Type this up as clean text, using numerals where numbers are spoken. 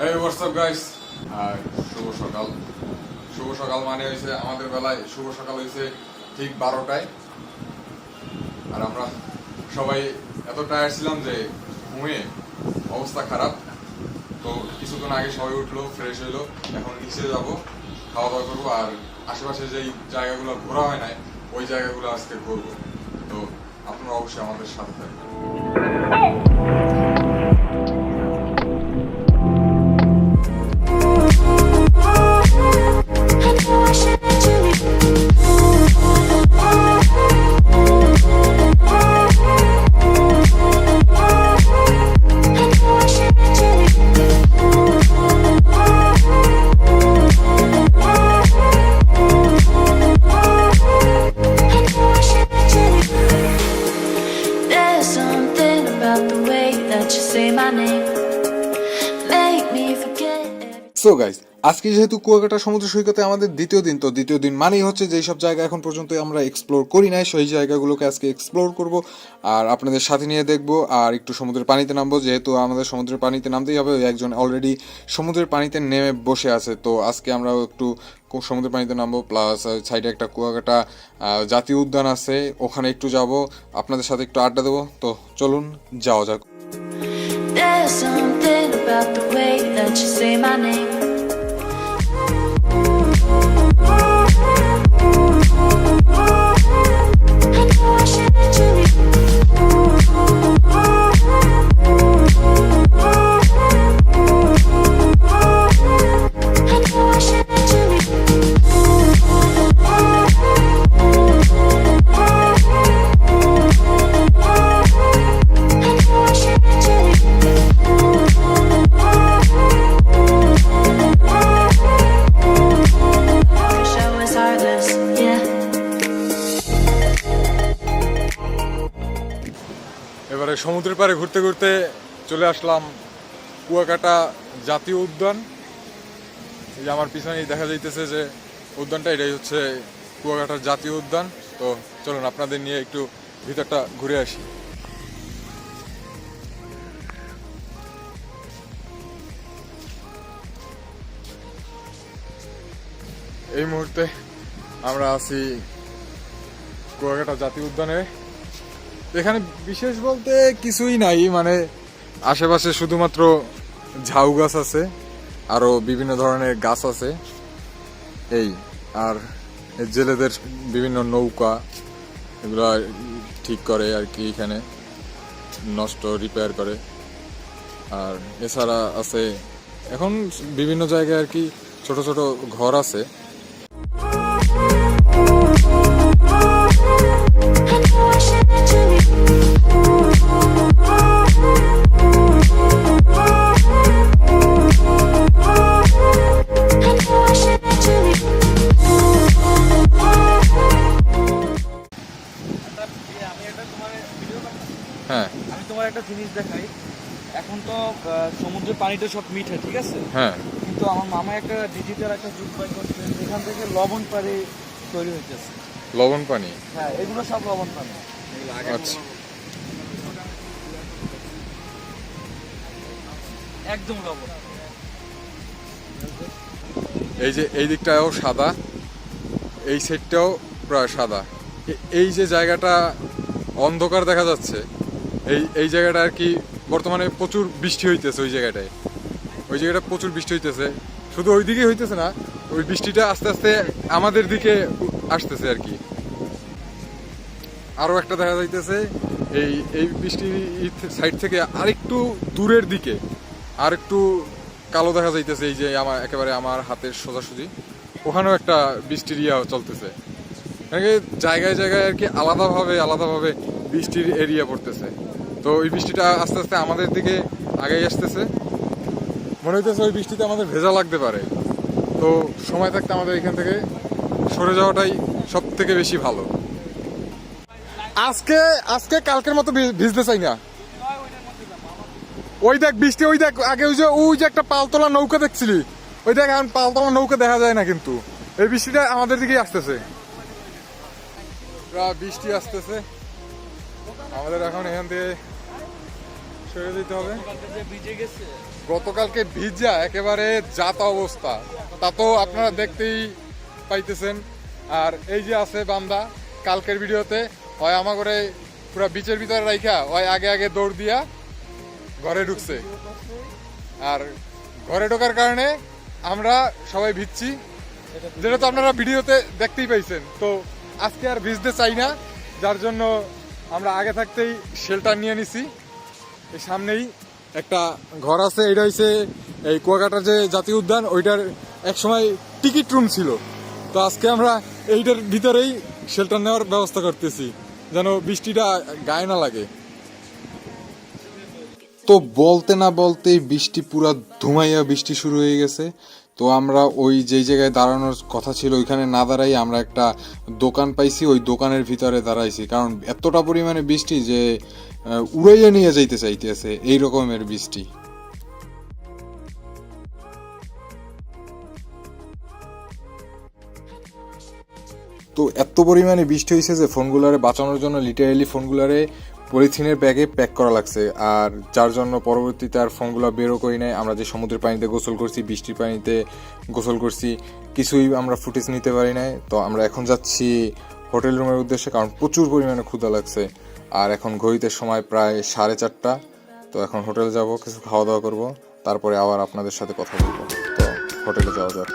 এই WhatsApp guys, শুভ সকাল। শুভ সকাল মানে হয়েছে আমাদের বেলায় শুভ সকাল হয়েছে ঠিক 12টায়। আর আমরা সবাই এত টায়ার্ড ছিলাম যে ঘুমিয়ে অবস্থা খারাপ। তো কিছুক্ষণ আগে সবাই উঠলো, ফ্রেশ হইলো, এখন নিচে যাব, খাওয়া দাওয়া করবো। আর আশেপাশে যেই জায়গাগুলো ঘোরা হয় নাই ওই জায়গাগুলো আজকে ঘুরবো। তো আপনারা অবশ্যই আমাদের সাথে থাকবেন। সো গাইস, আজকে যেহেতু কুয়াকাটা সমুদ্র সৈকতে আমাদের দ্বিতীয় দিন, তো দ্বিতীয় দিন মানেই হচ্ছে যেই সব জায়গা এখন পর্যন্ত আমরা এক্সপ্লোর করি নাই সেই জায়গাগুলোকে আজকে এক্সপ্লোর করব আর আপনাদের সাথে নিয়ে দেখব। আর একটু সমুদ্রের পানিতে নামবো, যেহেতু আমাদের সমুদ্রের পানিতে নামতেই হবে। একজন অলরেডি সমুদ্রের পানিতে নেমে বসে আছে, তো আজকে আমরা একটু সমুদ্রের পানিতে নামবো। প্লাস সাইডে একটা কুয়াকাটা জাতীয় উদ্যান আছে, ওখানে একটু যাব, আপনাদের সাথে একটু আড্ডা দেবো। তো চলুন যাওয়া যাক। There's something about the way that you say my name. I know I should let you leave. I know I should let you leave. এবারে সমুদ্রের পাড়ে ঘুরতে ঘুরতে চলে আসলাম কুয়াকাটা জাতীয় উদ্যান। এই যে আমার পিছনেই দেখা যাইতেছে যে উদ্যানটা, এটাই হচ্ছে কুয়াকাটার জাতীয় উদ্যান। তো চলুন আপনাদের নিয়ে একটু ভিতরটা ঘুরে আসি। এই মুহূর্তে আমরা আছি কুয়াকাটা জাতীয় উদ্যানে। এখানে বিশেষ বলতে কিছুই নাই, মানে আশেপাশে শুধুমাত্র ঝাউ গাছ আছে, আরো বিভিন্ন ধরনের গাছ আছে এই। আর জেলেদের বিভিন্ন নৌকা এগুলা ঠিক করে আর কি, এখানে নষ্ট রিপেয়ার করে। আর এছাড়া আছে এখন বিভিন্ন জায়গায় আর কি ছোট ছোট ঘর আছে। হ্যাঁ, আমি তোমার একটা জিনিস দেখাই। এখন তো সমুদ্রের পানিটা সব মিঠে, ঠিক আছে? হ্যাঁ, কিন্তু আমার মামা একটা ডিজিটাল একটা যুগ বাই করছেন, যেখান থেকে লবণ পানি তৈরি হইতেছে। লবণ পানি? হ্যাঁ, এগুলো সব লবণ পানি। আচ্ছা, একদম লবণ। এই যে এই দিকটাও সাদা, এই সাইডটাও প্রায় সাদা। এই যে জায়গাটা অন্ধকার দেখা যাচ্ছে, এই জায়গাটা আর কি বর্তমানে প্রচুর বৃষ্টি হইতেছে। ওই জায়গাটা প্রচুর বৃষ্টি হইতেছে, শুধু ওই দিকে হইতেছে না, ওই বৃষ্টিটা আস্তে আস্তে আমাদের দিকে আসতেছে আর কি। আরো একটা দেখা যাইতেছে এই বৃষ্টির সাইড থেকে আরেকটু দূরের দিকে আরেকটু কালো দেখা যাইতেছে। এই যে একেবারে আমার হাতের সোজাসুজি ওখানেও একটা বৃষ্টির ইয়া চলতেছে। জায়গায় জায়গায় আর কি আলাদাভাবে বৃষ্টির এরিয়া পড়তেছে। তো ওই বৃষ্টিটা আস্তে আস্তে আমাদের দিকে আগেই আসতেছে, মনে হইতেছে ওই বৃষ্টিতে আমাদের ভেজা লাগতে পারে। তো সময় থাকতে আমাদের এখান থেকে সরে যাওয়াটাই সব থেকে বেশি ভালো। আজকে কালকের মতো ভিজতে চাই না। ওই দেখ বৃষ্টি, ওই দেখ আগে ওই যে একটা পালতোলা নৌকা দেখছিলি, ওই দেখ এখন পালতোলা নৌকা দেখা যায় না, কিন্তু এই বৃষ্টিটা আমাদের দিকেই আসতেছে। বৃষ্টি আসতেছে আমাদের এখন এখান থেকে সরে দিতে হবে। গতকালকে যে ভিজে গেছে, গতকালকে ভিজা একেবারে যাতা অবস্থা, তা তো আপনারা দেখতেই পাইতেছেন। আর এই যে আছে বান্দা, কালকের ভিডিওতে হয় আমা করে পুরা বিচের ভিতরে রাইখা হয় আগে আগে দৌড় দিয়া ঘরে ঢুকছে। আর ঘরে ঢোকার কারণে আমরা সবাই ভিজছি, যেটা তো আপনারা ভিডিওতে দেখতেই পাইছেন। তো আজকে আর ভিজতে চাই না, যার জন্য আমরা আগে থাকতেই শেল্টার নিয়ে নিছি। এই সামনেই একটা ঘর আছে, এটা হচ্ছে এই কুয়াকাটার যে জাতীয় উদ্যান, ওইটার একসময় টিকিট রুম ছিল। তো আজকে আমরা এইটার ভিতরেই শেল্টার নেওয়ার ব্যবস্থা করতেছি, যেন বৃষ্টিটা গায়ে না লাগে। তো বলতে না বলতেই বৃষ্টি পুরা ধুমাইয়া বৃষ্টি শুরু হয়ে গেছে। তো আমরা ওই যেই জায়গায় দাঁড়ানোর কথা ছিল ওইখানে না দাঁড়াই আমরা একটা দোকান পাইছি, ওই দোকানের ভিতরে দাঁড়াইছি, কারণ এতটা পরিমাণে বৃষ্টি যে উড়াইয়া নিয়ে যাইতে চাইতেছে, এই রকমের বৃষ্টি। তো এত পরিমাণে বৃষ্টি হয়েছে যে ফোনগুলারে বাঁচানোর জন্য লিটারেলি ফোনগুলারে পলিথিনের ব্যাগে প্যাক করা লাগছে। আর যার জন্য পরবর্তীতে আর ফোনগুলো বেরো করি নাই। আমরা যে সমুদ্রের পানিতে গোসল করছি, বৃষ্টির পানিতে গোসল করছি, কিছুই আমরা ফুটেজ নিতে পারি নাই। তো আমরা এখন যাচ্ছি হোটেল রুমের উদ্দেশ্যে, কারণ প্রচুর পরিমাণে ক্ষুধা লাগছে। আর এখন ঘড়িতে সময় প্রায় 4:30। তো এখন হোটেলে যাব, কিছু খাওয়া দাওয়া করবো, তারপরে আবার আপনাদের সাথে কথা বলবো। তো হোটেলে যাওয়া যাক।